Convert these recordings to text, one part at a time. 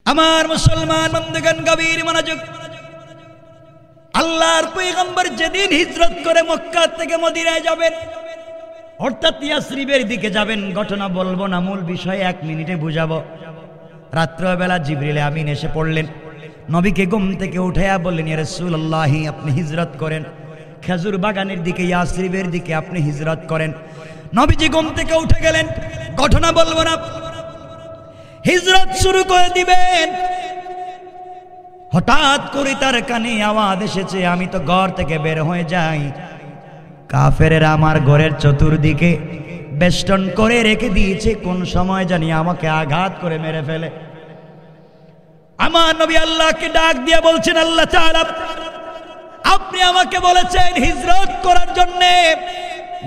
আমার মুসলমান বন্ধুগণ গভীর মনোযোগ। আল্লাহর পয়গম্বর যেদিন হিজরত করে মক্কা থেকে মদিনায় যাবেন, অর্থাৎ ইয়াসরিবের দিকে যাবেন, ঘটনা বলবো না, মূল বিষয় 1 মিনিটে বুঝাবো। রাত্রবেলা জিবরিল আমিন এসে পড়লেন, নবীকে ঘুম থেকে উঠাইয়া বললেন, ইয়া রাসূলুল্লাহ, আপনি হিজরত করেন, খেজুর বাগানের দিকে, ইয়াসরিবের দিকে আপনি হিজরত করেন। নবীজি ঘুম থেকে উঠে গেলেন, ঘটনা বলবো না, হিজরত শুরু করে দিবেন। হঠাৎ করে তার কানে আওয়াজ এসেছে, আমি তো ঘর থেকে বের হয়ে যাই, কাফেরেরা আমার ঘরের চতুর্দিকে বেষ্টন করে রেখে দিয়েছে, কোন সময় জানি আমাকে আঘাত করে মেরে ফেলে। আমার নবী আল্লাহকে ডাক দিয়ে বলছেন, আল্লাহ তাআলা আপনি আমাকে বলেছেন হিজরত করার জন্য,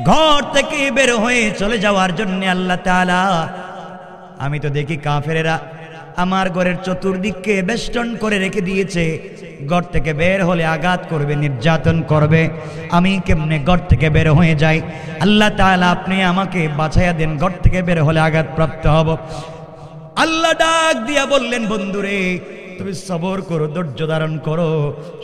ঘর থেকে বের হয়ে চলে যাওয়ার জন্য। আল্লাহ তাআলা আমি তো দেখি কাফেরেরা আমার ঘরের চতুর্দিকে বেষ্টন করে রেখে দিয়েছে, ঘর থেকে বের হলে আঘাত করবে, নির্যাতন করবে, আমি কেমনে ঘর থেকে বের হয়ে যাই? আল্লাহ তাআলা আপনি আমাকে বাঁচাইয়া দেন, ঘর থেকে বের হলে আঘাত প্রাপ্ত হব। আল্লাহ ডাক দিয়া বললেন, বন্ধুরে তুমি সবর করো, ধৈর্য ধারণ করো,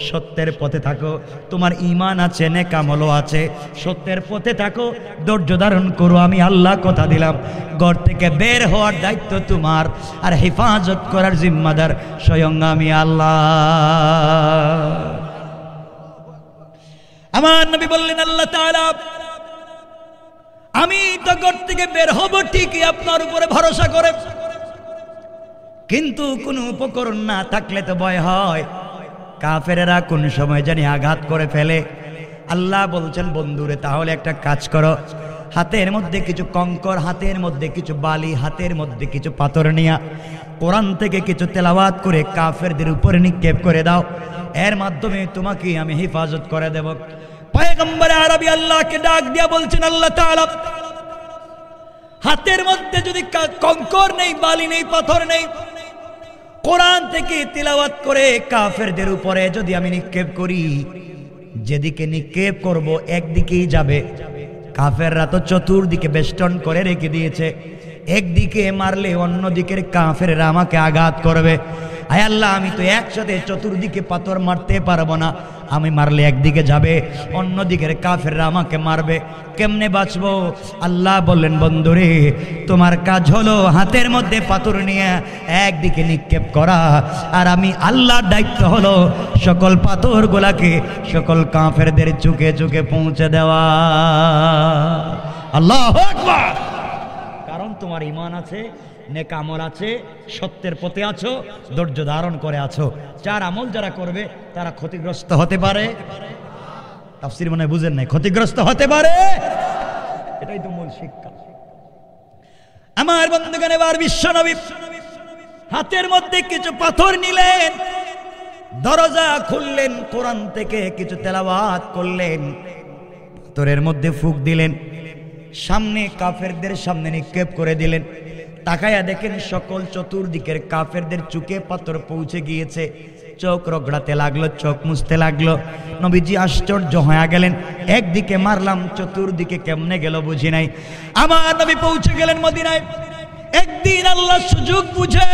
সত্যের পথে থাকো, তোমার ঈমান আছে, নেক আমলও আছে, সত্যের পথে থাকো, ধৈর্য ধারণ করো। আমি আল্লাহ কথা দিলাম, ঘর থেকে বের হওয়ার দায়িত্ব তোমার, আর হেফাজত করার জিম্মাদার স্বয়ং আমি আল্লাহ। আমার নবী বললেন, আল্লাহ তাআলা আমি তো ঘর থেকে বের হব ঠিকই আপনার উপরে ভরসা করে, কিন্তু কোনো উপকরণ না থাকলে তো ভয় হয়, কাফেরেরা কোন সময় জানি আঘাত করে ফেলে। আল্লাহ বলছেন, বন্ধুরে তাহলে একটা কাজ করো, হাতের মধ্যে কিছু কঙ্কর, হাতের মধ্যে কিছু বালি, হাতের মধ্যে কিছু পাথর নিয়া কোরআন থেকে কিছু তেলাওয়াত করে কাফেরদের উপরে নিক্ষেপ করে দাও, এর মাধ্যমে তোমাকে আমি হেফাজত করে দেব। পয়গম্বর আরবি আল্লাহকে ডাক দিয়া বলছেন, আল্লাহ তাআলা হাতের মধ্যে যদি কঙ্কর নেই, বালি নেই, পাথর নেই, কোরআন থেকে তিলাওয়াত করে কাফেরদের উপরে যদি আমি নিক্ষেপ করি, যেদিকে নিক্ষেপ করব একদিকেই যাবে। কাফেররা তো চতুর্দিকে বেষ্টন করে রেখে দিয়েছে, একদিকে মারলে অন্য দিকের কাফেররা আমাকে আঘাত করবে। আয় আল্লাহ, আমি তো একসাথে চতুর্দিকে পাথর মারতে পারবো না, আমি মারলে একদিকে যাবে, অন্য দিকের কাফেররা আমাকে মারবে, কেমনে বাঁচবো? আল্লাহ বললেন, বন্ধুরে তোমার কাজ হলো হাতের মধ্যে পাথর নিয়ে একদিকে নিক্ষেপ করা, আর আমি আল্লাহর দায়িত্ব হলো সকল পাথরগুলাকে সকল কাফেরদের চুকে চুকে পৌঁছে দেওয়া। আল্লাহু আকবার। কারণ তোমার ঈমান আছে, নেক আমল আছে, সত্যের পথে আছো, ধৈর্য ধারণ করে আছো। 4 আমল যারা করবে তারা ক্ষতিগ্রস্ত হতে পারে। তাফসীর মনে বুঝেন নাই, ক্ষতিগ্রস্ত হতে পারে, এটাই তো মূল শিক্ষা। আমার বন্ধুগণ, এবার বিশ্বনবী হাতের মধ্যে কিছু পাথর নিলেন, দরজা খুললেন, কোরআন থেকে কিছু তেলাওয়াত করলেন, পাথরের মধ্যে ফুঁক দিলেন, সামনে কাফেরদের সামনে নিক্ষেপ করে দিলেন। তাকায়া দেখেন সকল চতুর্দিকের কাফেরদের চোখে পাথর পৌঁছে গিয়েছে, চোখ রগড়াতে লাগলো, চোখ মুছতে লাগলো। নবীজি আশ্চর্য হয়ে গেলেন, একদিকে মারলাম, চতুর্দিকে কেমনে গেল বুঝি নাই। আমার নবী পৌঁছে গেলেন মদিনায়। একদিন আল্লাহ সুযোগ বুঝে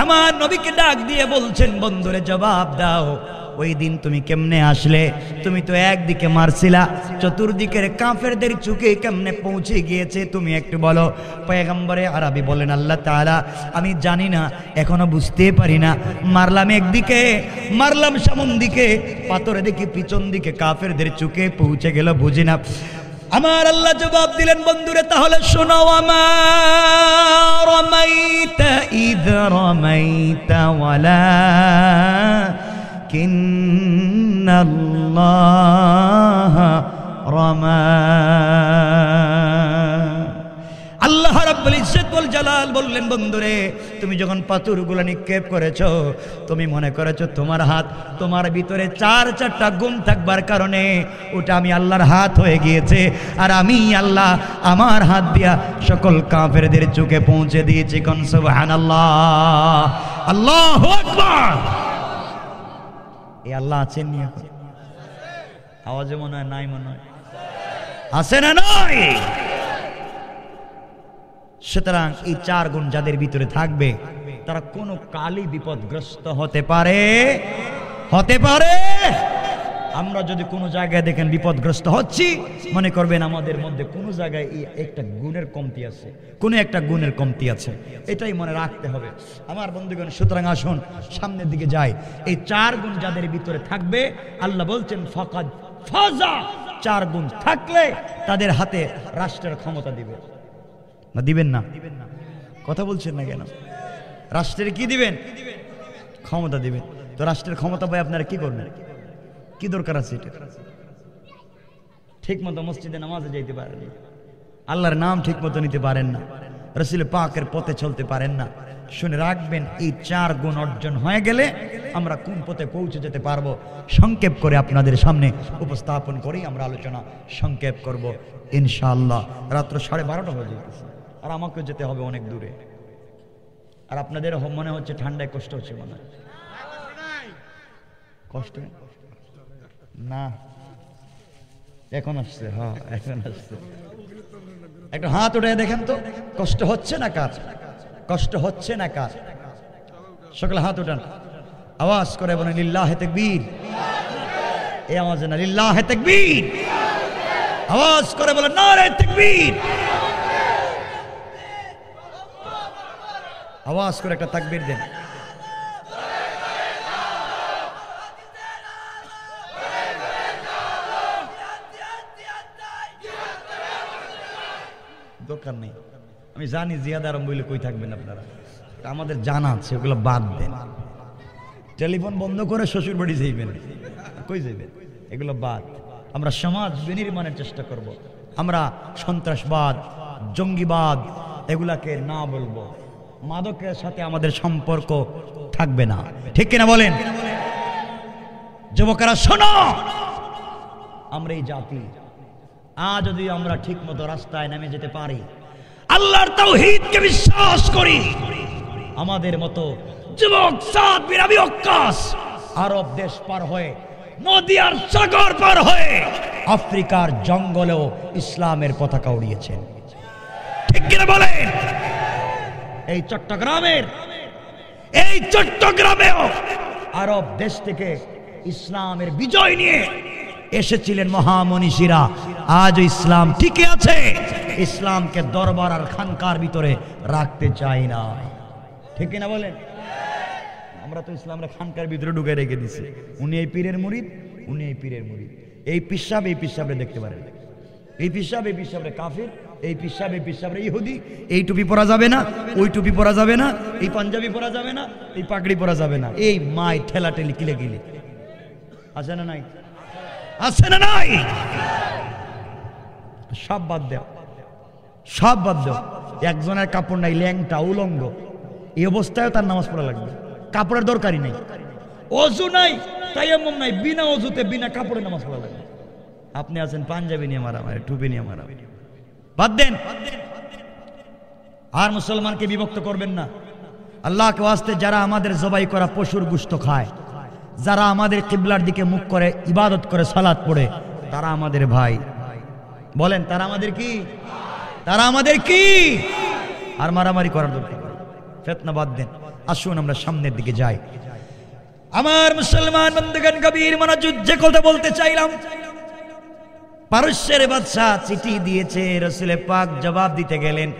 আমার নবীকে ডাক দিয়ে বলছেন, বন্ধুরে জবাব দাও, ওই দিন তুমি কেমনে আসলে? তুমি তো একদিকে মারছিলা, চতুর্দিকের কাফেরদের চোখে কেমনে পৌঁছে গিয়েছে তুমি একটু বলো। পয়গম্বরে আরবি বলেন, আল্লাহ তাআলা আমি জানি না, এখনো বুঝতে পারি না, মারলাম একদিকে, মারলাম সামন দিকে, পাথরে দেখি পিছন দিকে কাফেরদের চোখে পৌঁছে গেল বুঝি না। আমার আল্লাহ জবাব দিলেন, বন্ধুরে তাহলে শোনো, আমার রামাইতা ইয রামাইতা ওয়ালাকিন্নাল্লাহ রামা। আল্লাহ রাব্বুল ইজ্জত ওয়াল জালাল বললেন, বন্ধুরে তুমি যখন পাথরগুলো নিক্ষেপ করেছো, তুমি মনে করেছো তোমার হাত, তোমার ভিতরে 4-4টা গুণ থাকবার কারণে ওটা আমি আল্লাহর হাত হয়ে গিয়েছে, আর আমি আল্লাহ আমার হাত দিয়া সকল কাফেরদের চোখে পৌঁছে দিয়েছি। কোন সুবহানাল্লাহ, আল্লাহু আকবার। এই আল্লাহ আছেন নি? এখন আওয়াজে মনে হয় নাই, মনে হয় আছে না নয়? সুতরাং এই 4 গুণ যাদের ভিতরে থাকবে তারা কোনো কালই বিপদগ্রস্ত হতে পারে। আমরা যদি কোনো জায়গায় দেখেন বিপদগ্রস্ত হচ্ছি, মনে করবেন আমাদের মধ্যে কোনো জায়গায় একটা গুণের কমতি আছে, কোনো একটা গুণের কমতি আছে, এটাই মনে রাখতে হবে আমার বন্ধুগণ। সুতরাং আসুন সামনের দিকে যাই। এই 4 গুণ যাদের ভিতরে থাকবে, আল্লাহ বলছেন ফাকাদ ফাজা, 4 গুণ থাকলে তাদের হাতে রাষ্ট্রের ক্ষমতা দিবে। না দিবেন না? কথা বলছেন না কেন? রাষ্ট্রের কি দিবেন? ক্ষমতা দিবেন। তো রাষ্ট্রের ক্ষমতা পাই আপনারা কি করবেন? কি দরকার আছে? এটা ঠিক মতো মসজিদে নামাজে যাইতে পারেন না, আল্লাহর নাম ঠিক মতো নিতে পারেন না, রাসূল পাকের পথে চলতে পারেন না। শুনে রাখবেন, এই 4 গুণ অর্জন হয়ে গেলে আমরা কোন পথে পৌঁছে যেতে পারবো, সংক্ষেপ করে আপনাদের সামনে উপস্থাপন করেই আমরা আলোচনা সংক্ষেপ করব ইনশাআল্লাহ। রাত্র 12:30 হয়ে যেতেছে, আর আমাকে যেতে হবে অনেক দূরে। আর আপনাদের মনে হচ্ছে ঠান্ডায় কষ্ট হচ্ছে, মনে হয় কষ্ট না? এখন আসছে, হ্যাঁ এখন আসছে। একটু হাত উঠে দেখেন তো, কষ্ট হচ্ছে না কার? কষ্ট হচ্ছে না কার? সকলে হাত উঠান, আওয়াজ করে বলেন লিল্লাহে তাকবীর। এই আওয়াজে না, লিল্লাহে তাকবীর। আওয়াজ করে বলেন নারে তাকবীর। আওয়াজ করে একটা তাকবীর দেন। দরকার নেই, আমি জানি জিয়াদ আরম বইলে কই থাকবেন আপনারা, আমাদের জানা আছে, ওগুলো বাদ দেন। টেলিফোন বন্ধ করে শ্বশুর বাড়ি যাইবেন, কই যাইবেন? এগুলো বাদ। আমরা সমাজ বিনির্মাণের চেষ্টা করব। আমরা সন্ত্রাসবাদ, জঙ্গিবাদ এগুলাকে না বলবো। মাদকের সাথে আমাদের সম্পর্ক থাকবে না, ঠিক কিনা বলেন? যুবকেরা শোনো, আমরা এই জাতি যদি আমরা ঠিক মতো রাস্তায় নেমে যেতে পারি, আল্লাহর তাওহীদকে বিশ্বাস করি, আমাদের মতো যুবক সাদ বিন আবি ওয়াক্কাস আরব দেশ পার হয়ে, নদী আর সাগর পার হয়ে আফ্রিকার জঙ্গলেও ইসলামের পতাকা উড়িয়েছেন, ঠিক কিনা বলেন? এই চট্টগ্রামেও আরব দেশ থেকে ইসলামের বিজয় নিয়ে এসেছিলেন মহামনীষীরা। আজ ইসলাম টিকে আছে। ইসলামকে দরবার আর খানকার ভিতরে রাখতে চাই না, ঠিক কিনা বলেন? আমরা তো ইসলামরা খানকার ভিতরে ঢুকে রেখে দিছি। উনি এই পীরের মুরিদ, উনি এই পীরের মুরিদ। এই পিসাবরে দেখতে পারেন, এই পিসাবরে কাফির, এই পিসাবরে ইহুদি। এই টুপি পরা যাবে না, ওই টুপি পরা যাবে না, এই পাঞ্জাবি পরা যাবে না, এই পাগড়ি পরা যাবে না, এই মাই ঠেলাঠেলি কিলে কিলে আছে না নাই? আছে না নাই? সব বাদ দাও, সব বাদ দাও। একজনের কাপড় নাই, ল্যাংটা উলঙ্গ, এই অবস্থায় তার নামাজ পড়া লাগবে। কাপড়ের দরকারই নেই, অজু নাই, তায়াম্মুম নাই, বিনা অজুতে বিনা কাপড়ে নামাজ পড়া লাগবে। আপনি আছেন পাঞ্জাবি নিয়ে মারামারি, টুপি নিয়ে মারামারি, বাদ দেন। আর মুসলমানকে বিভক্ত করবেন না। আল্লাহকে ওয়াস্তে যারা আমাদের জবাই করা পশুর গোশত খায়, যারা আমাদের কিবলার দিকে মুখ করে ইবাদত করে সালাত পড়ে, তারা আমাদের ভাই। বলেন তারা আমাদের কি? তারা আমাদের কি? আর মারামারি করার দরকার, ফিতনা বাদ দেন। আসুন আমরা সামনের দিকে যাই। আমার মুসলমান বন্ধুগণ, গভীর মনোযোগ যে কথা বলতে চাইলাম, পারস্যের বাদশা চিঠি দিয়েছে, রাসূল পাক জবাব দিতে গেলেন।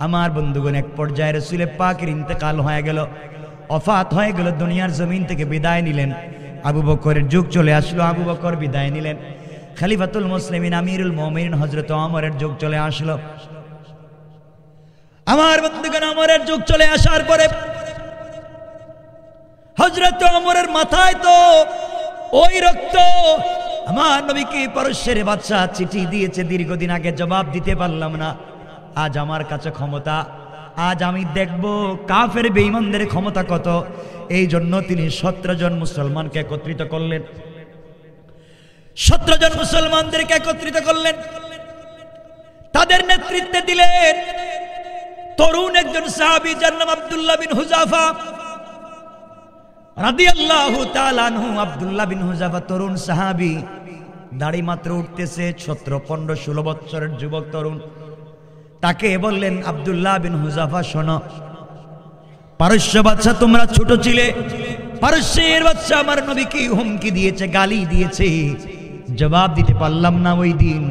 আমার বন্ধুগণ, এক পর্যায়ে রাসূল পাকের ইন্তেকাল হয়ে গেল, ওফাত হয়ে গেল, দুনিয়ার জমিন থেকে বিদায় নিলেন। আবু বকরের যুগ চলে আসলো, আবু বকর বিদায় নিলেন। খলিফাতুল মুসলিমিন আমিরুল মুমিনিন হযরত ওমরের যুগ চলে আসলো। আমার বন্ধুগণ, ওমরের যুগ চলে আসার পরে হযরত ওমরের মাথায় তো ওই রক্ত। আমার নবীকে পারস্যের বাদশা চিঠি দিয়েছে, দীর্ঘদিন আগে জবাব দিতে পারলাম না। আজ আমার কাছে ক্ষমতা, আজ আমি দেখব কাফের বেঈমানদের ক্ষমতা কত। এই জন্য তিনি 17 জন মুসলমানকে একত্রিত করলেন, 17 জন মুসলমানদেরকে একত্রিত করলেন। তাদের নেতৃত্বে দিলেন তরুণ একজন সাহাবী, যার নাম আব্দুল্লাহ বিন হুযাফা রাদিয়াল্লাহু তাআলা আনহু। আব্দুল্লাহ বিন হুযাফা তরুণ সাহাবী, দাড়ি মাত্র উঠতেছে, 17, 15, 16 বছরের যুবক তরুণ। তাকে বললেন, আব্দুল্লাহ বিন হুযাফা শোনো, পারস্য বাদশা তোমরা ছোট ছিলে, পারস্যের বাদশা আমার নবীকে হুমকি দিয়েছে, গালি দিয়েছে, জবাব দিতে পারলাম না ওই দিন।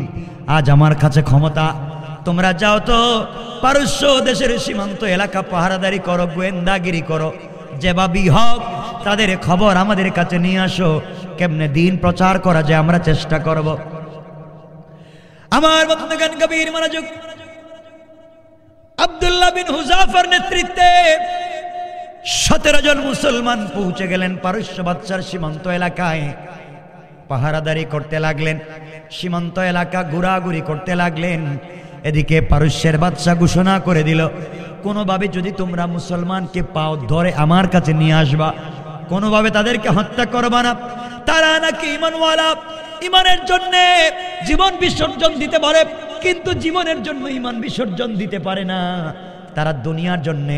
আজ আমার কাছে ক্ষমতা, তোমরা যাও তো পারস্য দেশের সীমান্ত এলাকা পাহারাদারি করো, গোয়েন্দাগিরি করো, যেভাবে হোক তাদের খবর আমাদের কাছে নিয়ে আসো, কেমনে দিন প্রচার করা যায় আমরা চেষ্টা করব। আমার বন্ধুগণ গভীর মনোযোগ, আব্দুল্লাহ বিন হুযাফার নেতৃত্বে 17 জন মুসলমান পৌঁছে গেলেন পারস্য বাদশার সীমান্ত এলাকায়, পাহারাদারি করতে লাগলেন, সীমান্ত এলাকা ঘোরাঘুরি করতে লাগলেন। এদিকে পারস্যের বাদশা ঘোষণা করে দিল, কোনোভাবে যদি তোমরা মুসলমানকে পাও ধরে আমার কাছে নিয়ে আসবা, কোনোভাবে তাদেরকে হত্যা করবা না। তারা নাকি ঈমানওয়ালা, ঈমানের জন্য জীবন বিসর্জন দিতে পারে, কিন্তু জীবনের জন্য ঈমান বিসর্জন দিতে পারে না। তারা দুনিয়ার জন্য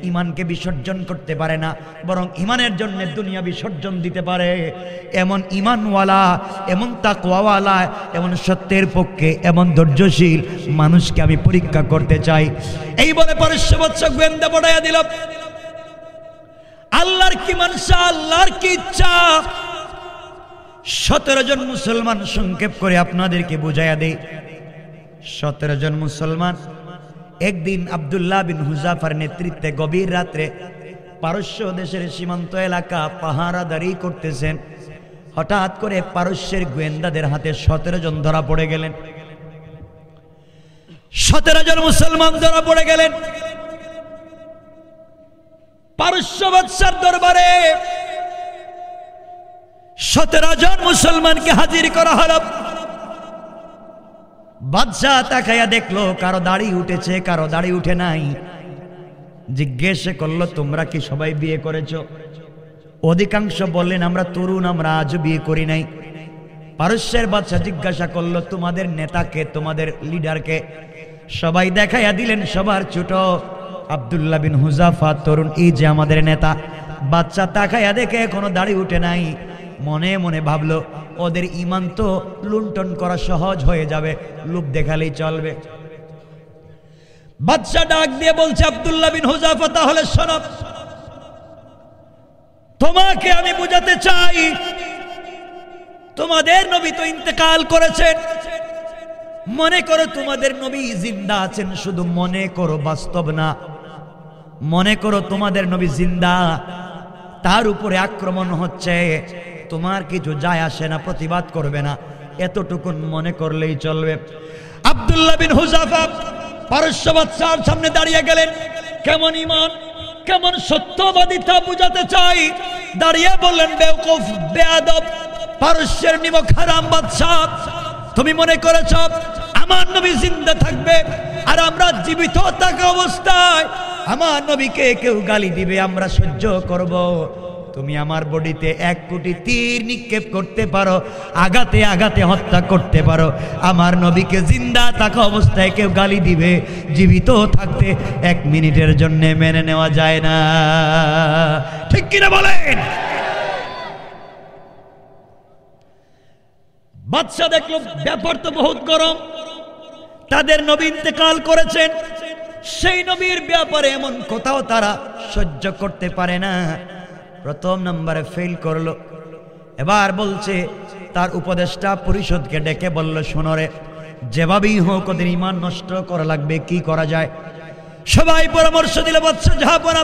ঈমানকে বিসর্জন করতে পারে না, বরং ঈমানের জন্য দুনিয়া বিসর্জন দিতে পারে। এমন ঈমানওয়ালা, এমন তাকওয়াওয়ালা, এমন সত্যের পক্ষে, এমন ধৈর্যশীল মানুষকে আমি পরীক্ষা করতে চাই। এই বলে পারস্য বাদশা গোয়েন্দা পাঠাইয়া দিল। আল্লাহর কি মানসা, আল্লাহর কি ইচ্ছা। 17 জন মুসলমান, সংক্ষেপ করে আপনাদেরকে বুঝাইয়া দেই। 17 জন মুসলমান একদিন আব্দুল্লাহ বিন হুযাফার নেতৃত্বে গভীর রাত্রে পারস্য দেশের সীমান্ত এলাকা পাহারাদারি করতেছেন। হঠাৎ করে পারস্যের গোয়েন্দাদের হাতে 17 জন ধরা পড়ে গেলেন। 17 জন মুসলমান ধরা পড়ে গেলেন। পারস্য বাদশার দরবারে 17 জন মুসলমানকে হাজির করা হলো। বাদশা তাকাইয়া দেখলো কারো দাড়ি উঠেছে, কারো দাড়ি উঠে নাই। জিজ্ঞেস করলো, তোমরা কি সবাই বিয়ে করেছো? অধিকাংশ বললেন আমরা তরুণ, আমরা আজও বিয়ে করি নাই। পারস্যের বাদশা জিজ্ঞাসা করলো, তোমাদের নেতাকে, তোমাদের লিডারকে? সবাই দেখাইয়া দিলেন সবার ছোট আব্দুল্লাহ বিন হুযাফা, তরুণ, এই যে আমাদের নেতা। বাদশা তাকাইয়া দেখে এখনো দাড়ি উঠে নাই। মনে মনে ভাবলো, ওদের ঈমান তো লুণ্ঠন করা সহজ হয়ে যাবে, লোভ দেখালেই চলবে। বাদশা ডাক দিয়ে বলছে, আব্দুল্লাহ বিন হুযাফা, তাহলে শোনো, তোমাকে আমি বুঝাতে চাই, তোমাদের নবী তো ইন্তেকাল করেছেন। মনে করো তোমাদের নবী জিন্দা আছেন, শুধু মনে করো, বাস্তব না। মনে করো তোমাদের নবী জিন্দা, তার উপরে আক্রমণ হচ্ছে, তোমার কিছু যায় আসে না, প্রতিবাদ করবে না, এতটুকুন মনে করলেই চলবে। আব্দুল্লাহ বিন হুযাফা পারস্য বাদশার সামনে দাঁড়িয়ে গেলেন। কেমন ঈমান, কেমন সত্যবাদিতা বুঝাতে চাই। দাঁড়িয়ে বললেন, বেওকুফ, বেয়াদব, পারস্যের নিমক হারাম বাদশা, তুমি মনে করেছ আমার নবী জিন্দা থাকবে আর আমরা জীবিত থাকা অবস্থায় আমার নবীকে কেউ গালি দিবে আমরা সহ্য করব? তুমি আমার বডিতে 1 কোটি তীর নিক্ষেপ করতে পারো, আঘাতে আঘাতে হত্যা করতে পারো, আমার নবীকে জিন্দা থাকা অবস্থায় কেউ গালি দিবে, জীবিত থাকতে 1 মিনিটের জন্য মেনে নেওয়া যায় না। ঠিক কিনা বলেন? বাদশা দেখলো ব্যাপার তো বহুত গরম, তাদের নবী ইন্তেকাল করেছেন, সেই নবীর ব্যাপারে এমন কোথাও তারা সহ্য করতে পারে না। প্রথম নম্বরে ফেল করলো। এবার বলছে, তার উপদেষ্টা পরিষদকে ডেকে বলল, শোনো রে, যেভাবেই হোক ওদের ঈমান নষ্ট করা লাগবে, কি করা যায়? সবাই পরামর্শ দিল, বাদশা জাহাপনা,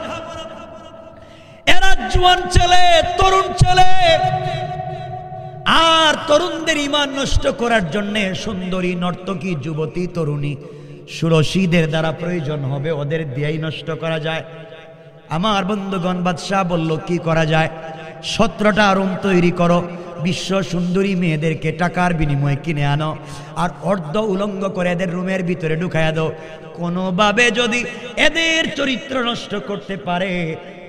এরা জওয়ান ছেলে, তরুণ ছেলে, আর তরুণদের ঈমান নষ্ট করার জন্য সুন্দরী নর্তকী যুবতী তরুণী সুরসীদের দ্বারা প্রয়োজন হবে, ওদের দিয়েই নষ্ট করা যায়। আমার বন্ধুগণ, বাদশাহ বলল, কি করা যায়? 17টা রুম তৈরি করো, বিশ্ব সুন্দরী মেয়েদেরকে টাকার বিনিময়ে কিনে আনো, আর অর্ধ উলঙ্গ করে এদের রুমের ভিতরে ঢুকাইয়া দাও। কোনোভাবে যদি এদের চরিত্র নষ্ট করতে পারে,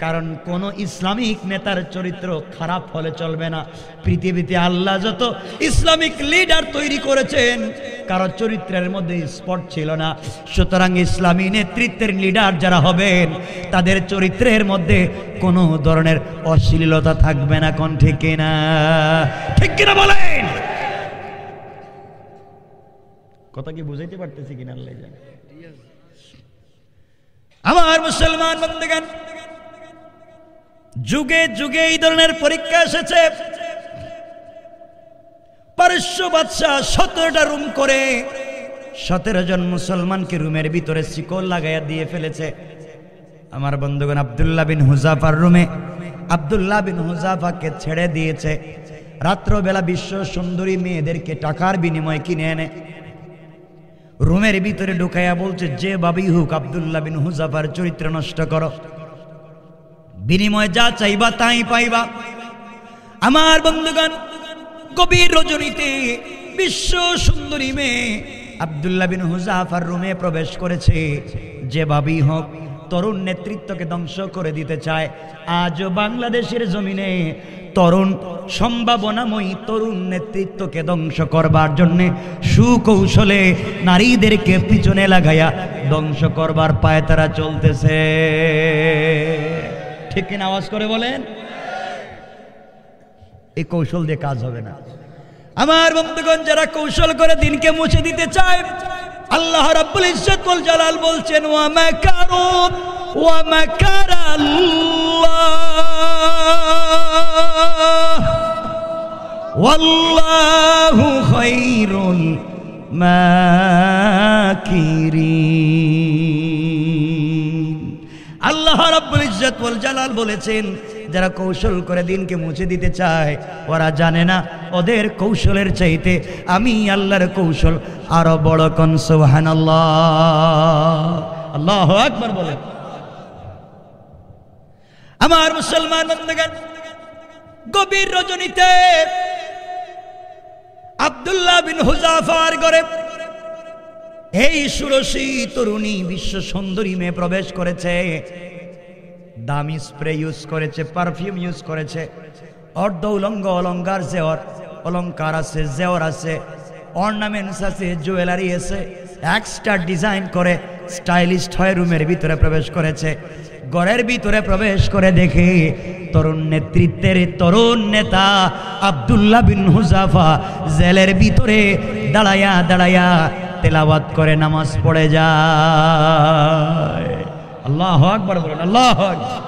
কারণ কোন ইসলামিক নেতার চরিত্র খারাপ হলে চলবে না। পৃথিবীতে আল্লাহ যত ইসলামিক লিডার তৈরি করেছেন, কারো চরিত্রের মধ্যে স্পট ছিল না। সুতরাং ইসলামী নেতৃত্বের লিডার যারা হবেন, তাদের চরিত্রের মধ্যে কোনো ধরনের অশ্লীলতা থাকবে না। কোন ঠিক কিনা? ঠিক কিনা বলেন? কথা কি বুঝাইতে পারতেছি কিনা আল্লাহ জানে। আমার মুসলমান বন্ধুগণ, যুগে যুগে এই ধরনের পরীক্ষা এসেছে। পারস্য বাদশা 17টা রুম করে 17 জন মুসলমানকে রুমের ভিতরে শিকল লাগাইয়া দিয়ে ফেলেছে। আমার বন্ধুগণ, আব্দুল্লাহ বিন হুযাফার রুমে আব্দুল্লাহ বিন হুযাফাকে ছেড়ে দিয়েছে। রাত্রবেলা বিশ্ব সুন্দরী মেয়েদেরকে টাকার বিনিময়ে কিনে এনে রুমের ভিতরে ঢুকাইয়া বলছে, যে ভাবেই হোক আব্দুল্লাহ বিন হুযাফার চরিত্র নষ্ট করো, বিনিময়ে যা চাইবা তাই পাইবা। আমার বন্ধুগণ, গভীর রজনীতে বিশ্ব সুন্দরী মেয়ে আব্দুল্লাহ বিন হুযাফার রুমে প্রবেশ করেছে। যে ভাবেই হোক তরুণ নেতৃত্বকে ধ্বংস করে দিতে চায়। আজও বাংলাদেশের জমিনে তরুণ সম্ভাবনাময়ী তরুণ নেতৃত্বকে ধ্বংস করবার জন্য সুকৌশলে নারীদেরকে পিছনে লাগাইয়া ধ্বংস করবার পায়ে তারা চলতেছে। ঠিক কিনা আওয়াজ করে বলেন? এই কৌশল দিয়ে কাজ হবে না। আমার বন্ধুগণ, যারা কৌশল করে দিনকে মুছে দিতে চায়, আল্লাহ রাব্বুল ইজ্জত ওয়াল জালাল বলছেন, ওয়া মাকারু ওয়া মাকারাল্লাহ ওয়াল্লাহু খায়রুল মাকিরিন। আল্লাহ রাব্বুল ইজ্জত ওয়াল জালাল বলেছেন, যারা কৌশল করে দিনকে মুছে দিতে চায়, ওরা জানে না ওদের কৌশলের চাইতে আমি আল্লাহর কৌশল আরো বড়। কোন সুবহানাল্লাহ, আল্লাহু আকবার বলেন। আমার মুসলমান বন্ধুগণ, গভীর রজনীতে আব্দুল্লাহ বিন হুযাফার ঘরে এই ষোড়শী তরুণী বিশ্ব সুন্দরী মেয়ে প্রবেশ করেছে। দামি স্প্রে ইউজ করেছে, পারফিউম ইউজ করেছে, অর্ধ উলঙ্গ অলঙ্কার জেওয়ার অলঙ্কার আছে, জেওয়ার আছে, অর্নামেন্টস আছে, জুয়েলারি আছে, এক্সট্রা ডিজাইন করে স্টাইলিস্ট হয়ে রুমের ভিতরে প্রবেশ করেছে। ঘরের ভিতরে প্রবেশ করে দেখে তরুণ নেতৃত্বের তরুণ নেতা আব্দুল্লাহ বিন হুযাফা জেলের ভিতরে দাঁড়ায়া দাঁড়ায়া তেলাওয়াত করে নামাজ পড়ে যায়। আল্লাহু আকবার বলেন, আল্লাহু আকবার।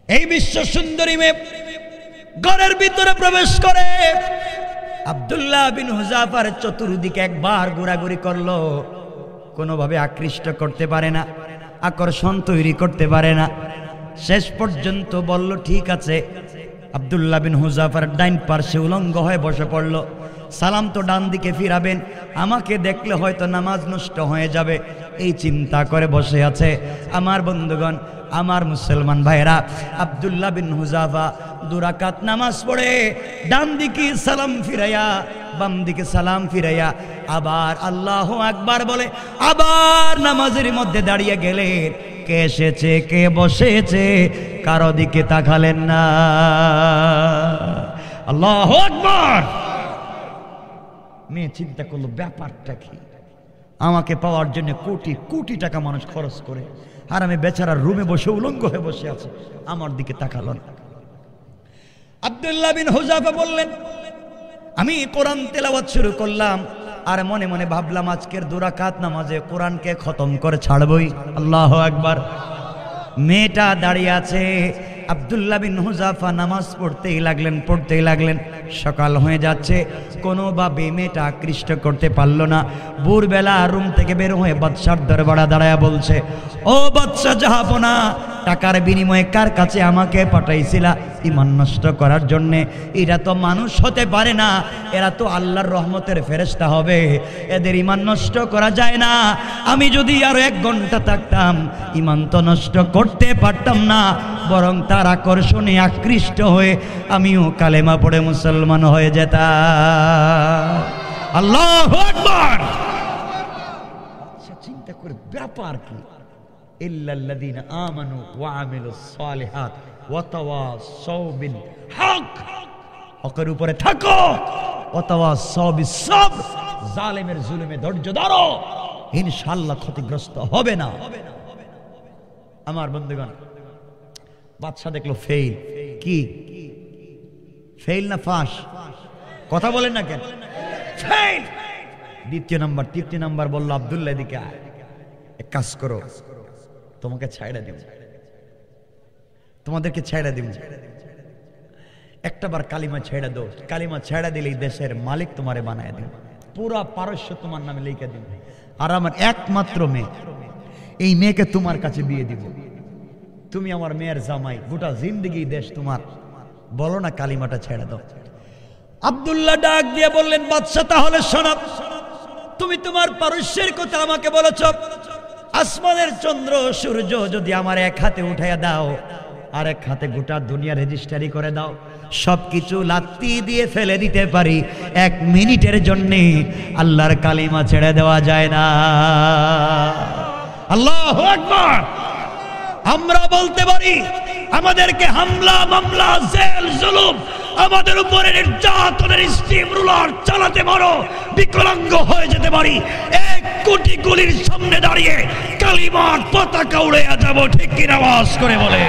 এই বিশ্ব সুন্দরী মেয়ে ঘরের ভিতরে প্রবেশ করে আব্দুল্লাহ বিন হুযাফার চতুর্দিকে একবার ঘোরাঘুরি করলো, কোনোভাবে আকৃষ্ট করতে পারে না, আকর্ষণ তৈরি করতে পারে না। শেষ পর্যন্ত বলল, ঠিক আছে। আব্দুল্লাহ বিন হুযাফার ডাইন পার্শ্বে উলঙ্গ হয়ে বসে পড়ল। সালাম তো ডান দিকে ফিরাবেন, আমাকে দেখলে হয়তো নামাজ নষ্ট হয়ে যাবে, এই চিন্তা করে বসে আছে। আমার বন্ধুগণ, আমার মুসলমান ভাইরা, আব্দুল্লাহ বিন হুযাফা 2 রাকাত নামাজ পড়ে ডান দিকে সালাম ফিরাইয়া বাম দিকে সালাম ফিরাইয়া আবার আল্লাহু আকবার বলে আবার নামাজের মধ্যে দাঁড়িয়ে গেলেন। কে এসেছে, কে বসেছে, কারো দিকে তাকালেন না। আল্লাহু আকবার। মেয়ে চিন্তা করলো, ব্যাপারটা কি? আমাকে পাওয়ার জন্য কোটি কোটি টাকা মানুষ খরচ করে, আর আমি বেচারার রুমে বসে উলঙ্গ হয়ে বসে আছে, আমার দিকে তাকালো না। আব্দুল্লাহ বিন হুযাফা বললেন, আমি কোরআন তেলাওয়াত শুরু করলাম, আর মনে মনে ভাবলাম আজকের 2 রাকাত নামাজে কোরআনকে খতম করে ছাড়বই। আল্লাহু আকবার। মেয়েটা দাঁড়িয়ে আছে। আব্দুল্লাহ বিন হুযাফা নামাজ পড়তেই লাগলেন। সকাল হয়ে যাচ্ছে, কোনোভাবে মেয়েটা আকৃষ্ট করতে পারল না। ভোরবেলা রুম থেকে বের হয়ে বাদশার দরবারে দাঁড়ায়া বলছে, ও বাদশা জাহাপনা, টাকার বিনিময়ে কার কাছে আমাকে পাঠাইছিলা ঈমান নষ্ট করার জন্য? এরা তো মানুষ হতে পারে না, এরা তো আল্লাহর রহমতের ফেরেশতা হবে, এদের ঈমান নষ্ট করা যায় না। আমি যদি আরো 1 ঘন্টা থাকতাম, ঈমান তো নষ্ট করতে পারতাম না, বরং তার আকর্ষণে আকৃষ্ট হয়ে আমিও কালেমা পড়ে মুসলমান হয়ে যেতাম। আল্লাহু আকবার। আচ্ছা, চিন্তা করে ব্যাপার কি? ইল্লাল্লাযীনা আমানু ওয়া আমিলুস সালিহাত ওয়া তাওয়াসাউ বিল হক। হকের উপরে থাকো, ওয়া তাওয়াসাউ বিস সাবর। জালেমের জুলুমে ধৈর্য ধরো, ইনশাআল্লাহ ক্ষতিগ্রস্ত হবে না। আমার বন্ধুগণ, বাদশা দেখলো ফেল। কি ফেল না ফাঁস? কথা বলেন না কেন? ফেল। তৃতীয় নাম্বার বললো, আব্দুল্লাহ এদিকে আয়, এক কাজ করো, তোমাকে ছাইড়া দিব। তোমাদেরকে ছেড়ে দিব। একটাবার কালিমা ছেড়ে দাও, কালিমা ছেড়ে দিলেই দেশের মালিক তোমারে বানায় দিন, পুরা পারস্য তোমার নামে লিখে দিন। আর আমার একমাত্র মেয়ে, এই মেয়েকে তোমার কাছে বিয়ে দিব, তুমি আমার মেয়ের জামাই, গোটা জিন্দেগি দেশ তোমার। বলো না কালিমাটা ছেড়ে দাও। আব্দুল্লাহ ডাক দিয়ে বললেন, বাদশা তাহলে শোনো, তুমি তোমার পারস্যের কথা আমাকে বলেছ, আসমানের চন্দ্র সূর্য যদি আমার এক হাতে উঠাইয়া দাও, আর এক হাতে গোটা দুনিয়া রেজিস্ট্রি করে দাও, সবকিছু লাত্তি দিয়ে ফেলে দিতে পারি, 1 মিনিটের জন্য আল্লাহর কালিমা ছেড়ে দেওয়া যায় না। আল্লাহু আকবার। আমরা বলতে পারি আমাদেরকে হামলা মামলা জেল জুলুম আমাদের উপরে নির্যাতনের স্টিম রুলার চালাতে পারো, বিকলাঙ্গ হয়ে যেতে পারি, 1 কোটি গুলির সামনে দাঁড়িয়ে কালিমার পতাকা উড়ে যাব, ঠিক কিনা আওয়াজ করে বলে।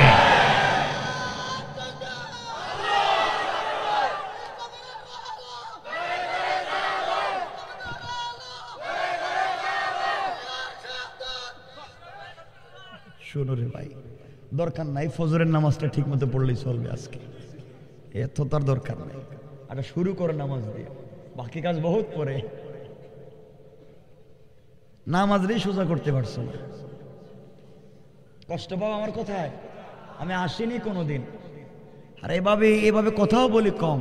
শোনো রে ভাই, দরকার নাই ফজরের নামাজটা ঠিক মতো পড়লেই চলবে, আজকে এত তার দরকার নাই। আরে শুরু করে নামাজ দিয়ে, বাকি কাজ বহুত পরে। নামাজটাই সোজা করতে পারছো না, কষ্ট পাও আমার কথায়। আমি আসিনি কোনোদিন, আর এভাবে কথাও বলি কম,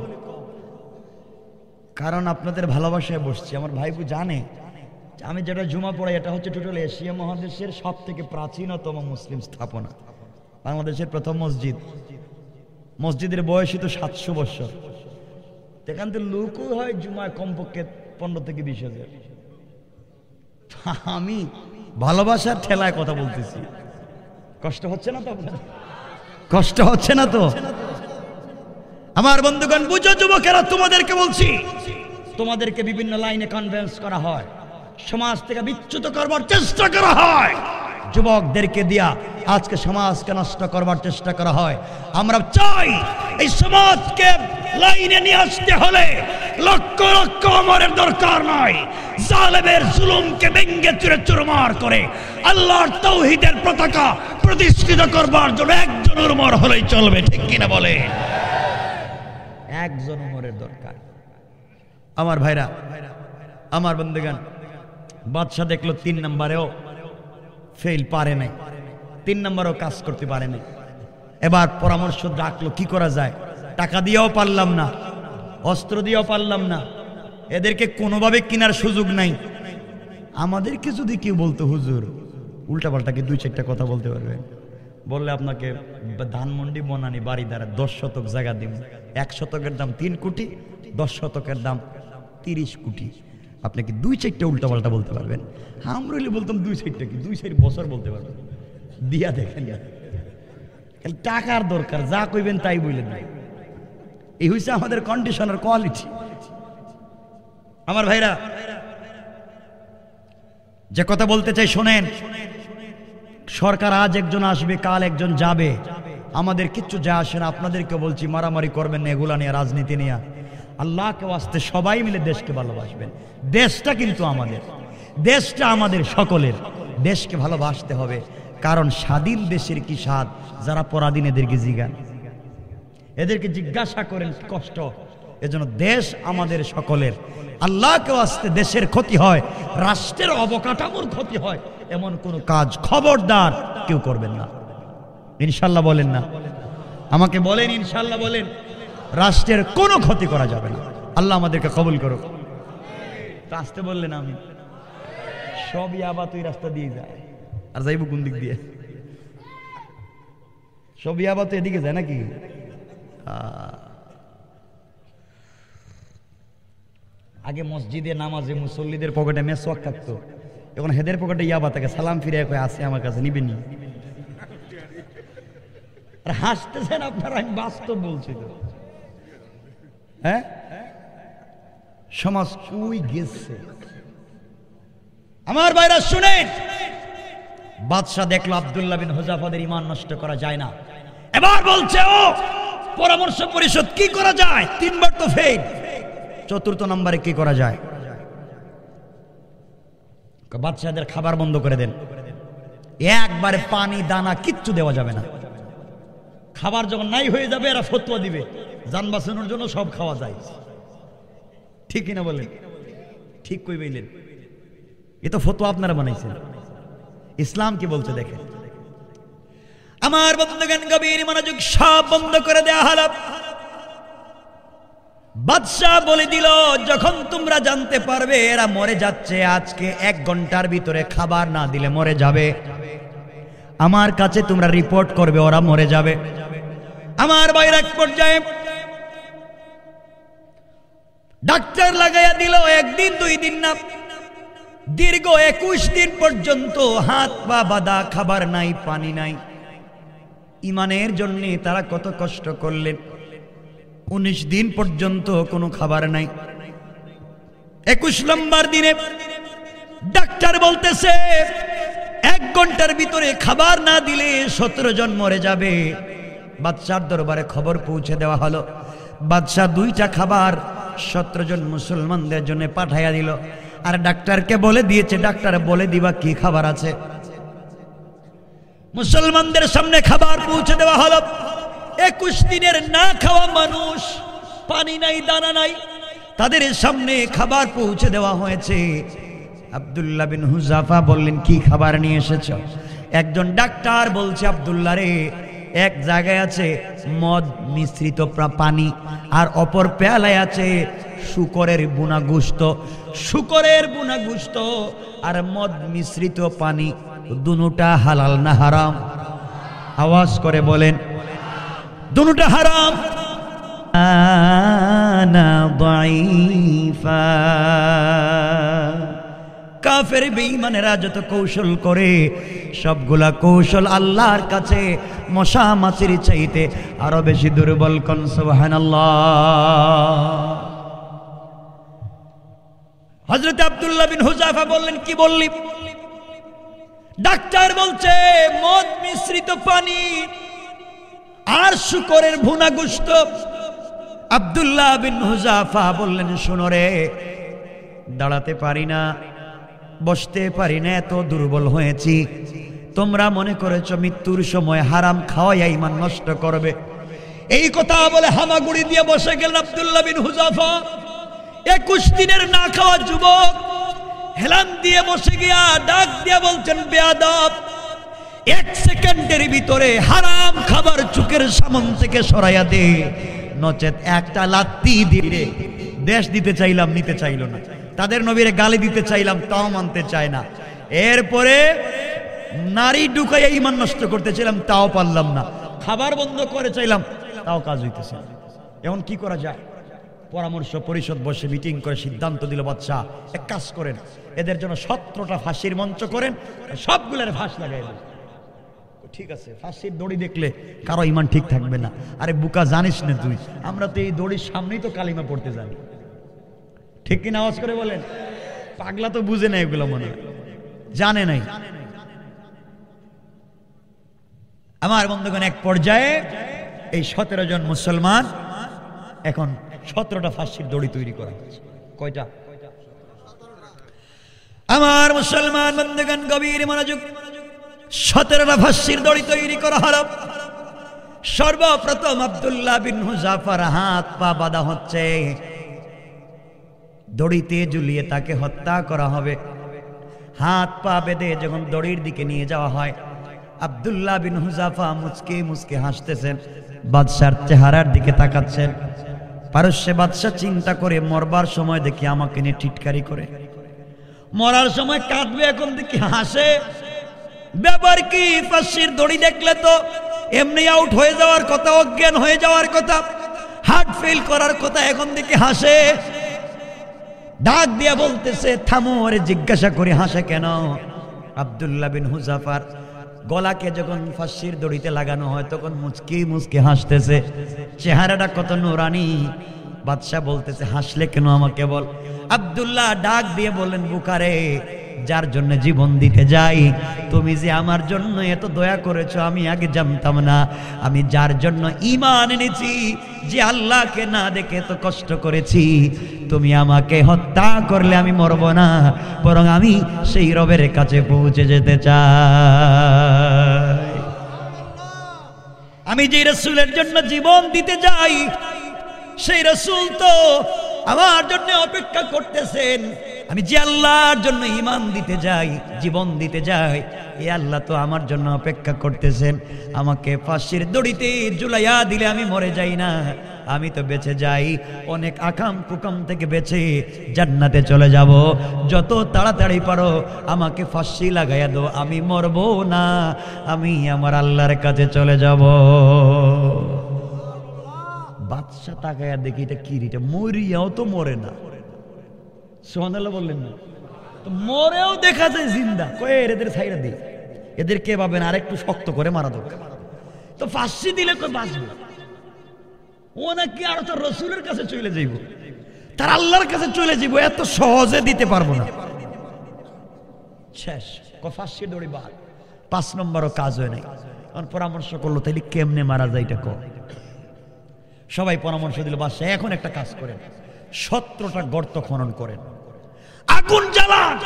কারণ আপনাদের ভালোবাসায় বসছি। আমার ভাইবু জানে আমি যেটা জুমা পড়াই, এটা হচ্ছে টোটাল এশিয়া মহাদেশের সব থেকে প্রাচীনতম মুসলিম স্থাপনা, বাংলাদেশের প্রথম মসজিদ। মসজিদের বয়সই তো 700 বছর। এখান থেকে লোকও হয় জুমায় কমপক্ষে 15 থেকে 20 হাজার। আমি ভালোবাসার ঠেলায় কথা বলতেছি, কষ্ট হচ্ছে না তো? কষ্ট হচ্ছে না তো? আমার বন্ধুগণ বুঝো যুবকেরা, তোমাদেরকে বলছি, তোমাদেরকে বিভিন্ন লাইনে কনভিন্স করা হয়, সমাজ থেকে বিচ্যুত করবার চেষ্টা করা হয়, যুবকদেরকে দিয়া আজকে সমাজকে নষ্ট করবার চেষ্টা করা হয়। আমরা চাই এই সমাজকে লাইনে নিয়ে আসতে হলে লক্ষ লক্ষ অমরের দরকার নয়, জালেমের জুলুমকে ভেঙে চুরে চুরমার করে আল্লাহর তাওহীদের পতাকা প্রতিষ্ঠিত করবার জন্য একজন উমর হলেই চলবে, ঠিক কিনা বলে? একজন উমরের দরকার। আমার ভাইরা, আমার বন্ধুগণ, বাদশা দেখলো 3 নম্বরেও ফেল, পারে নাই, 3 নম্বরেও কাজ করতে পারে নাই। এবার পরামর্শ ডাকলো, কি করা যায়? টাকা দিয়েও পারলাম না, অস্ত্র দিয়েও পারলাম না, এদেরকে কোনোভাবে কেনার সুযোগ নাই। আমাদেরকে যদি কেউ বলতো হুজুর উল্টাপাল্টা কি 2-4টা কথা বলতে পারবেন, বললে আপনাকে ধানমন্ডি বনানি বাড়ি দ্বারা 10 শতক জায়গা দিব, 1 শতকের দাম 3 কোটি, 10 শতকের দাম 30 কোটি, আপনি কি 2-4টা উল্টাপাল্টা বলতে পারবেন? আমরা বলতাম 2-4টা কি 2-4 বছর বলতে পারবেন। দিয়া দেখেন, টাকার দরকার, যা কইবেন তাই বললেন নাই। এই হইছে আমাদের কন্ডিশনের কোয়ালিটি। আমার ভাইরা, যে কথা বলতে চাই শোনেন। সরকার আজ একজন আসবে, কাল একজন যাবে, আমাদের কিচ্ছু যা আসে না। আপনাদেরকে বলছি, মারামারি করবেন না এগুলা নিয়ে, রাজনীতি নিয়ে। আল্লাহকে ওয়াস্তে সবাই মিলে দেশকে ভালোবাসবেন। দেশটা কিন্তু আমাদের, দেশটা আমাদের সকলের। দেশকে ভালোবাসতে হবে, কারণ স্বাধীন দেশের কি স্বাদ, যারা পরাধীন এদেরকে জিজ্ঞান, এদেরকে জিজ্ঞাসা করেন কষ্ট। এজন্য দেশ আমাদের সকলের। আল্লাহকে ওয়াস্তে দেশের ক্ষতি হয়, রাষ্ট্রের অবকাঠামোর ক্ষতি হয়, এমন কোন কাজ খবরদার কেউ করবেন না। ইনশাল্লাহ বলেন না? আমাকে বলেন ইনশাল্লাহ বলেন। রাষ্ট্রের কোনো ক্ষতি করা যাবে না। আল্লাহ আমাদেরকে কবুল করো। আসতে বললেন আমি সব ইয়াবা তুই রাস্তা দিয়ে যায়, আর যাইব কোন দিক দিয়ে? সব ইয়াবা তো এদিকে যায় নাকি? আগে মসজিদে নামাজে মুসল্লিদের পকেটে মেসওয়াক থাকতো, এখন হেদের পকেটে ইয়াবা থাকে। সালাম ফিরে কয়ে আসে আমার কাছে, নিবেনি? আর হাসতেছেন আপনারা, আমি বাস্তব বলছি তো। হ্যাঁ, সমাজ কই গেছে? আমার ভাইরা শুনেন, বাদশা দেখলো আব্দুল্লাহ বিন হুযাফাদের ঈমান নষ্ট করা যায় না। এবার বলছে, ও পরামর্শ পরিষদ, কি করা যায়? 3 বার তো ফেল, 4র্থ নম্বরে কি করা যায়? বাদশাদের খাবার বন্ধ করে দেন, একবারে পানি দানা কিচ্ছু দেওয়া যাবে না, খাবার যখন নাই হয়ে যাবে এরা ফতোয়া দিবে জান বাঁচানোর জন্য সব খাওয়া যায়। ঠিক কিনা বলেন? ঠিক কই বললেন? এ তো ফতোয়া আপনারা বানাইছেন। ইসলাম কি বলছে দেখেন। আমার বন্ধুগণ গভীর মনোযোগ, সব বন্ধ করে দেয়া হলো। বাদশাহ বলে দিল, যখন তোমরা জানতে পারবে এরা মরে যাচ্ছে, আজকে 1 ঘন্টার ভিতরে খাবার না দিলে মরে যাবে, আমার কাছে তোমরা রিপোর্ট করবে ওরা মরে যাবে। আমার ভাইয়ের এক পর্যায়ে ডাক্তার লাগাইয়া দিল। 1 দিন 2 দিন না, দীর্ঘ 21 দিন পর্যন্ত হাত পা বাঁধা, খাবার নাই, পানি নাই। ইমানের জন্য তারা কত কষ্ট করলেন। 19 দিন পর্যন্ত কোনো খাবার নাই। 21 নম্বর দিনে ডাক্তার বলতেছে 1 ঘন্টার ভিতরে খাবার না দিলে 17 জন মরে যাবে। বাদশার দরবারে খবর পৌঁছে দেওয়া হলো। বাদশাহ 2টা খাবার 17 জন মুসলমানদের জন্য পাঠাইয়া দিল। আর ডাক্তারকে বলে দিয়েছে, ডাক্তার বলে দিবা কি খাবার আছে। মুসলমানদের সামনে খাবার পৌঁছে দেওয়া হলো। 21 দিনের না খাওয়া মানুষ, পানি নাই, দানা নাই, তাদের সামনে খাবার পৌঁছে দেওয়া হয়েছে। আব্দুল্লাহ বিন হুযাফা বললেন, কি খাবার নিয়ে এসেছো? একজন ডাক্তার বলছে, আব্দুল্লাহ রে, এক জায়গায় আছে মদ মিশ্রিত পানি, আর অপর পেয়ালায় আছে শুকরের বুনা গোশত। শুকরের বুনা গোশত আর মদ মিশ্রিত পানি, দুটোটা হালাল না হারাম? আওয়াজ করে বলেন, দুটোটা হারাম। আনা দাঈফা। কাফের বেঈমানেরা যত কৌশল করে, সবগুলা কৌশল আল্লাহর কাছে মশা মাছির চাইতে আরো বেশি দুর্বল। কোন সুবহানাল্লাহ। হযরত আব্দুল্লাহ বিন হুযাফা বললেন, কি বললি? ডাক্তার বলছে মদ মিশ্রিত পানি আর শুকরের ভুনা গোশত। আব্দুল্লাহ বিন হুযাফা বললেন, শোনো রে, দাঁড়াতে পারি না, বসতে পারি না, এত দুর্বল হয়েছি। তোমরা মনে করেছো মৃত্যুর সময় হারাম খাওয়াইয়া ঈমান নষ্ট করবে। এই কথা বলে হামাগুড়ি দিয়ে বসে গেলেন আব্দুল্লাহ বিন হুযাফা। 21 দিনের না খাওয়া যুবক হেলান দিয়ে বসে গিয়া ডাক দিয়ে বলছেন, বেয়াদব, 1 সেকেন্ডের ভিতরে হারাম খাবার চোখের সামনে থেকে সরাইয়া দে, নচেত একটা লাত্তি দিয়ে। দেশ দিতে চাইলাম, নিতে চাইল না। তাদের নবীরে গালি দিতে চাইলাম, তাও মানতে চায় না। এরপরে নারী ঢুকাইয়া ঈমান নষ্ট করতে চাইলাম, তাও পারলাম না। খাবার বন্ধ করে চাইলাম, তাও কাজ হইতেছে। এখন কি করা যায়? পরামর্শ পরিষদ বসে মিটিং করে সিদ্ধান্ত দিল, বাদশাহ এক কাজ করেন, এদের জন্য 17টা ফাঁসির মঞ্চ করেন, সবগুলোর ফাঁস লাগাই দেন। ঠিক আছে, ফাঁসির দড়ি দেখলে কারো ঈমান ঠিক থাকবে না। আরে বুকা, জানিস না তুই, আমরা তো এই দড়ির সামনেই তো কালিমা পড়তে জানি। ঠিক কিনা? আওয়াজ করে বলেন। পাগলা তো বুঝে না এগুলো, মনে জানে নাই। আমার বন্ধুগণ, এক পর্যায়ে এই 17 জন মুসলমান, এখন 17টা ফাঁসির দড়ি তৈরি করা হয়েছে। কয়টা? আমার মুসলমান বন্ধুগণ গভীর মনোযোগ, 17টা ফাঁসির দড়ি তৈরি করা হলো। সর্বপ্রথম আব্দুল্লাহ বিন হুযাফার হাত পা বাঁধা হচ্ছে, দড়িতে ঝুলিয়ে তাকে হত্যা করা হবে। হাত পা বেঁধে যখন দড়ির দিকে নিয়ে যাওয়া হয়, আব্দুল্লাহ বিন হুযাফা মুচকে মুচকে হাসতেছেন, বাদশার চেহারার দিকে তাকাচ্ছেন। পারস্য বাদশা চিন্তা করে, মরবার সময় দেখি আমাকে নিয়ে টিটকারি করে, মরার সময় কাঁদবে, এখন দেখি হাসে। ব্যাপার কি? ফাঁসির দড়ি দেখলে তো এমনি আউট হয়ে যাওয়ার কথা, অজ্ঞান হয়ে যাওয়ার কথা, হার্ট ফেল করার কথা, এখন দেখি হাসে। ডাক দিয়া বলতেছে, থামো, আরে জিজ্ঞাসা করে হাসে কেন? আব্দুল্লাহ বিন হুযাফার গলাকে যখন ফাঁসির দড়িতে লাগানো হয়, তখন মুচকি মুচকি হাসতেছে, চেহারাটা কত নুরানি। বাদশা বলতেছে, হাসলে কেন আমাকে বল। আব্দুল্লাহ ডাক দিয়ে বললেন, বুকারে, যার জন্য জীবন দিতে যাই, তুমি যে আমার জন্য এত দয়া করেছো আমি আগে জানতাম না। আমি যার জন্য ঈমান এনেছি, যে আল্লাহকে না দেখে তো কষ্ট করেছি, তুমি আমাকে হত্যা করলে আমি মরব না, বরং আমি সেই রবের কাছে পৌঁছে যেতে চাই। আমি যে রাসূলের জন্য জীবন দিতে যাই, সেই রাসূল তো আমার জন্য অপেক্ষা করতেছেন। আমি যে আল্লাহর জন্য ঈমান দিতে যাই, জীবন দিতে যাই, এই আল্লাহ তো আমার জন্য অপেক্ষা করতেছেন। আমাকে ফাঁসির দড়িতে ঝুলাইয়া দিলে আমি মরে যাই না, আমি তো বেঁচে যাই, অনেক আকাম কুকাম থেকে বেঁচে জান্নাতে চলে যাব। যত তাড়াতাড়ি পারো আমাকে ফাঁসি লাগাইয়া দাও, আমি মরবো না, আমি আমার আল্লাহর কাছে চলে যাব। বাদশা তাকায়া দেখি এটা কি, এটা মরিয়াও তো মরে না। সুবহানাল্লাহ বললেন না? তো মরেও দেখা যায় জিন্দা। কয়ে এদের ছাইরা দিই, এদের কে পাবেন আর একটু শক্ত করে মারা দরকার। তো ফাঁসি দিলে কই বাঁচবে? ও নাকি আর তো রসুলের কাছে চলে যাইব, তার আল্লাহর কাছে চলে যাইব, এত সহজে দিতে পারবো না। শেষ, ফাঁসি দড়ি বাদ। 5 নম্বরও কাজ হয় নাই। পরামর্শ করলো তাইলে কেমনে মারা যায় এটা কো। সবাই পরামর্শ দিল, বাদশা এখন একটা কাজ করেন, 17টা গর্ত খনন করেন, আগুন জ্বালান,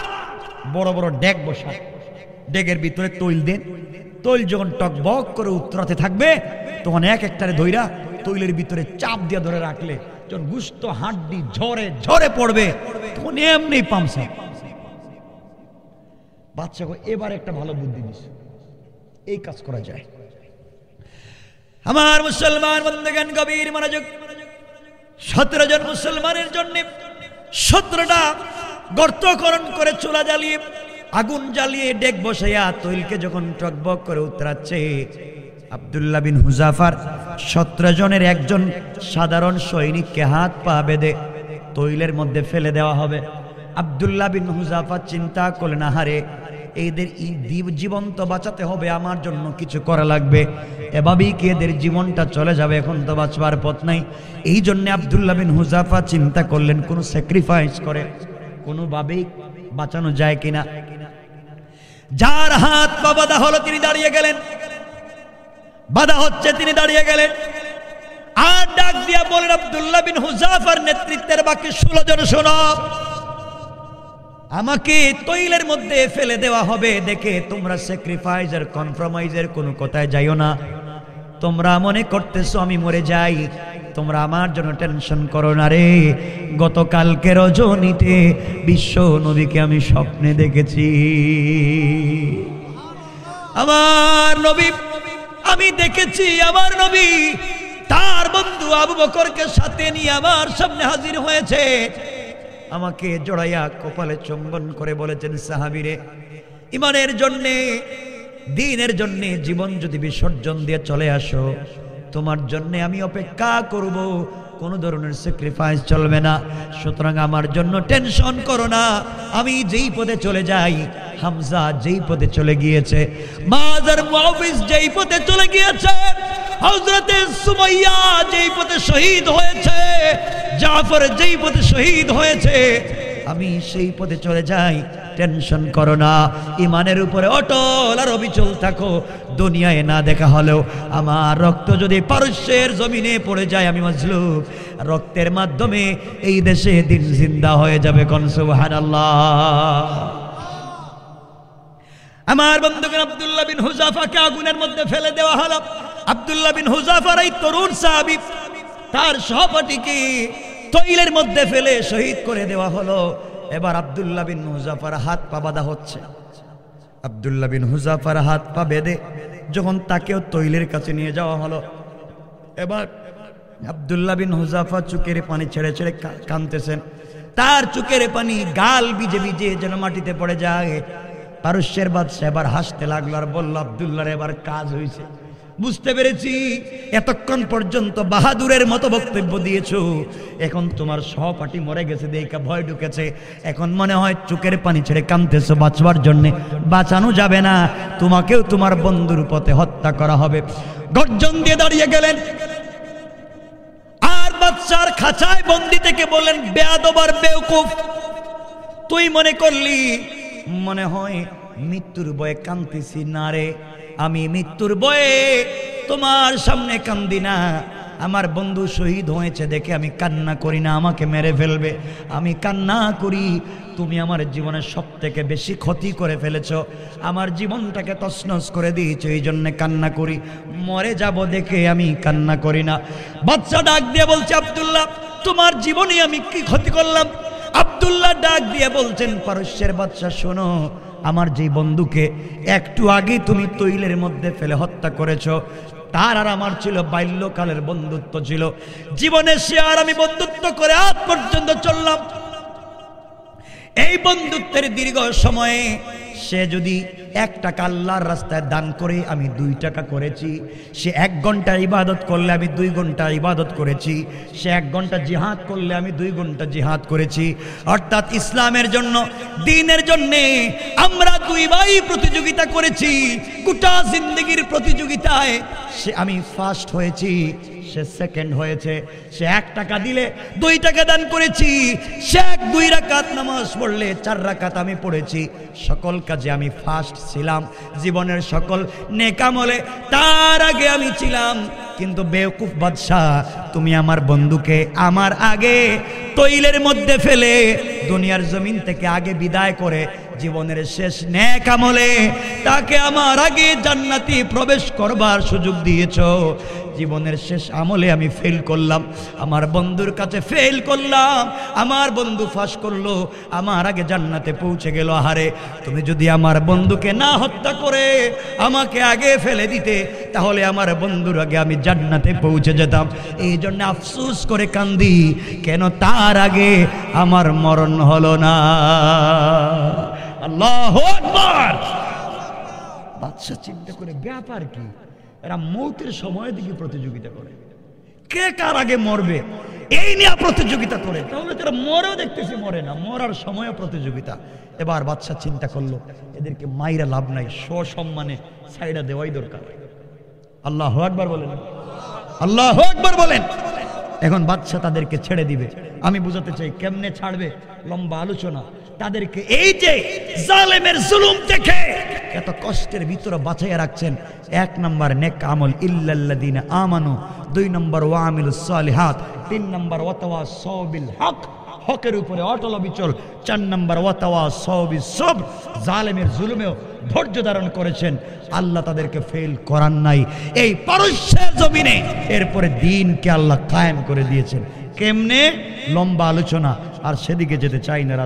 বড় বড় ডেক বসান, ডেকের ভিতরে তৈল দেন। তৈল যখন টকবক করে উত্তরাতে থাকবে, তখন এক একটারে ধইরা তৈলের ভিতরে চাপ দিয়ে ধরে রাখলে যখন গুস্ত হাড্ডি ঝরে ঝরে পড়বে, তখন এমনি পামসা। বাদশাকে এবার একটা ভালো বুদ্ধি দিছে, এই কাজ করা যায়। আমার মুসলমান বন্ধুগণ গভীর মনোযোগ। 17 জন মুসলমানের জন্য 17টা গর্ত খনন করে চুলা জ্বালিয়ে আগুন জ্বালিয়ে ডেক বসাইয়া তৈলকে যখন টকবক করে উতরাচ্ছে, আব্দুল্লাহ বিন হুযাফার 17 জনের একজন সাধারণ সৈনিককে হাত পা বেঁধে তৈলের মধ্যে ফেলে দেওয়া হবে। আব্দুল্লাহ বিন হুযাফা চিন্তা করলেন, আহারে এদের জীবন তো বাঁচাতে হবে, আমার জন্য কিছু করা লাগবে, এভাবেই কি এদের জীবনটা চলে যাবে, এখন তো বাঁচবার পথ নাই। এই জন্য আব্দুল্লাহ বিন হুযাফা চিন্তা করলেন কোনো স্যাক্রিফাইস করে কোনোভাবেই বাঁচানো যায় কিনা। যার হাত পা বাঁধা হলো তিনি দাঁড়িয়ে গেলেন, বাধা হচ্ছে তিনি দাঁড়িয়ে গেলেন, আর ডাক দিয়া বলেন, আব্দুল্লাহ বিন হুযাফার নেতৃত্বের বাকি 16 জন শোনো, আমাকে তৈলের মধ্যে ফেলে দেওয়া হবে দেখে তোমরা স্যাক্রিফাইস আর কম্প্রোমাইজের কোনো কথায় যাইও না। তোমরা মনে করতেছো আমি মরে যাই, তোমরা আমার জন্য টেনশন করো না রে। গতকালকে রজনীতে বিশ্ব নবীকে আমি স্বপ্নে দেখেছি। আমার নবী, আমি দেখেছি আমার নবী তার বন্ধু আবু বকরকে সাথে নিয়ে আমার সামনে হাজির হয়েছে। আমাকে জড়াইয়া কপালে চুম্বন করে বলেছেন, সাহাবীরে, ইমানের জন্যে দ্বীনের জন্যে জীবন যদি বিসর্জন দিয়ে চলে আসো, তোমার জন্যে আমি অপেক্ষা করব, কোনো ধরনের স্যাক্রিফাইস চলবে না। সুতরাং আমার জন্য টেনশন করো না। আমি যেই পথে চলে যাই, হামজা যেই পথে চলে গিয়েছে, মাজার মুআফিজ যেই পথে চলে গিয়েছে, হযরতে সুমাইয়া যেই পথে শহীদ হয়েছে, জাফর যেই পথে শহীদ হয়েছে, আমি সেই পথে চলে যাই। টেনশন করো না, ইমানের উপরে অটল আর অবিচল থাকো। দুনিয়ায় না দেখা হলেও আমার রক্ত যদি পারস্যের জমিনে পড়ে যায়, আমি মাজলুম, রক্তের মাধ্যমে এই দেশে দিন জিন্দা হয়ে যাবে। কোন সুবহানাল্লাহ। আমার বন্ধুগণ, আব্দুল্লাহ বিন হুযাফাকে আগুনের মধ্যে ফেলে দেওয়া হলো। আব্দুল্লাহ বিন হুযাফার এই তরুণ সাহাবী, তার সহপাঠীকে তৈলের মধ্যে ফেলে শহীদ করে দেওয়া হলো। এবার আব্দুল্লাহ বিন হুযাফার হাত পা বাঁধা হচ্ছে। আব্দুল্লাহ বিন হুযাফার হাত পা বেঁধে যখন তাকেও তৈলের কাছে নিয়ে যাওয়া হলো, এবার আব্দুল্লাহ বিন হুযাফা চোখের পানি ছেড়ে ছেড়ে কাঁদতেছেন। তার চোখের পানি গাল ভিজে ভিজে যেন মাটিতে পড়ে যায়। পারস্যের বাদশা এবার হাসতে লাগলো আর বলল, আব্দুল্লাহর এবার কাজ হয়েছে, বুঝতে পেরেছি। এতক্ষণ পর্যন্ত বাহাদুরের মতো বক্তব্য দিয়েছো, এখন তোমার সহপাঠী মরে গেছে দেখা ভয় ঢুকেছে, এখন মনে হয় চোখের পানি ছেড়ে কাঁদতেছো বাঁচবার জন্যে। বাঁচানো যাবে না, তোমাকেও তোমার বন্ধুর পথে হত্যা করা হবে। গর্জন দিয়ে দাঁড়িয়ে গেলেন আর বাদশার খাঁচায় বন্দি থেকে বললেন, বেয়াদব আর বেওকুফ, তুই মনে করলি মনে হয় মৃত্যুর ভয়ে কাঁদতেছি? না রে, আমি মৃত্যুর ভয়ে তোমার সামনে কান্দি না, আমার বন্ধু শহীদ হয়েছে দেখে আমি কান্না করি না, আমাকে মেরে ফেলবে, আমি কান্না করি তুমি আমার জীবনের সব থেকে বেশি ক্ষতি করে ফেলেছো, আমার জীবনটাকে তছনছ করে দিয়েছো, এই জন্যে কান্না করি, মরে যাব দেখে আমি কান্না করি না। বাচ্চা ডাক দিয়ে বলছে, আব্দুল্লাহ তোমার জীবনে আমি কি ক্ষতি করলাম? আব্দুল্লাহ ডাক দিয়ে বলছেন, পারস্যের বাদশা শোনো, আমার যে বন্ধুকে একটু আগে তুমি তৈলের মধ্যে ফেলে হত্যা করেছো, তার আর আমার ছিল বাল্যকালের বন্ধুত্ব ছিল, জীবনে সে আর আমি বন্ধুত্ব করে আজ পর্যন্ত চললাম। এই বন্ধুত্বের দীর্ঘ সময়ে সে যদি 1 টাকা আল্লাহর রাস্তায় দান করে আমি 2 টাকা করেছি, সে 1 ঘন্টা ইবাদত করলে আমি 2 ঘন্টা ইবাদত করেছি, সে 1 ঘন্টা জিহাদ করলে আমি 2 ঘন্টা জিহাদ করেছি। অর্থাৎ ইসলামের জন্য, দ্বীনের জন্যে আমরা 2 ভাই প্রতিযোগিতা করেছি। গোটা জিন্দেগির প্রতিযোগিতায় সে আমি ফার্স্ট হয়েছি, সে সেকেন্ড হয়েছে। সে 1 টাকা দিলে 2 টাকা দান করেছি, সে 2 রাকাত নামাজ পড়লে 4 রাকাত আমি পড়েছি। সকল কাজে আমি ফার্স্ট ছিলাম, জীবনের সকল নেক আমলে তার আগে আমি ছিলাম। কিন্তু বেওকুফ বাদশাহ, তুমি আমার বন্ধুকে আমার আগে তৈলের মধ্যে ফেলে দুনিয়ার জমিন থেকে আগে বিদায় করে জীবনের শেষ নেক আমলে তাকে আমার আগে জান্নাতে প্রবেশ করবার সুযোগ দিয়েছো। জীবনের শেষ আমলে আমি ফেল করলাম, আমার বন্ধুর কাছে ফেল করলাম, আমার বন্ধু ফাঁস করলো, আমার আগে জান্নাতে পৌঁছে গেল। আহারে, তুমি যদি আমার বন্ধুকে না হত্যা করে আমাকে আগে ফেলে দিতে, তাহলে আমার বন্ধুর আগে আমি জান্নাতে পৌঁছে যেতাম। এই জন্য আফসোস করে কান্দি, কেন তার আগে আমার মরণ হলো না। আল্লাহু আকবার। বাদশা চিন্তা করে, ব্যাপার কি, এরা মৌতের সময় দিকে প্রতিযোগিতা করে, কে কার আগে মরবে এই নিয়ে প্রতিযোগিতা করে, তাহলে তারা মরেও দেখতেছি মরে না, মরার সময়ও প্রতিযোগিতা। এবার বাদশা চিন্তা করলো, এদেরকে মাইরা লাভ নাই, সসম্মানে সাইডা দেওয়াই দরকার। আল্লাহু আকবার বলেন, আল্লাহু আকবার বলেন। এখন বাদশা তাদেরকে ছেড়ে দিবে। আমি বুঝাতে চাই কেমনে ছাড়বে, লম্বা আলোচনা। তাদেরকে এই যে জালেমের জুলুম থেকে এত কষ্টের ভিতরে বাঁচাইয়া রাখছেন, 1 নম্বর নেক আমল ইল্লাল্লাযিনা আমানু, 2 নম্বর ওয়ামিলুস সালিহাত, 3 নম্বর ওয়াতাওয়াসাউ বিল হক, হকের উপরে অটল অবিচল, 4 নম্বর ওয়াতাওয়াসাউ বিস সবর, জালেমের জুলুমেও ধৈর্য ধারণ করেছেন। আল্লাহ তাদেরকে ফেল করান নাই এই পারস্যের জমিনে। এরপরে দ্বীনকে আল্লাহ কায়েম করে দিয়েছেন। কেমনে? লম্বা আলোচনা, আর সেদিকে যেতে চাই না।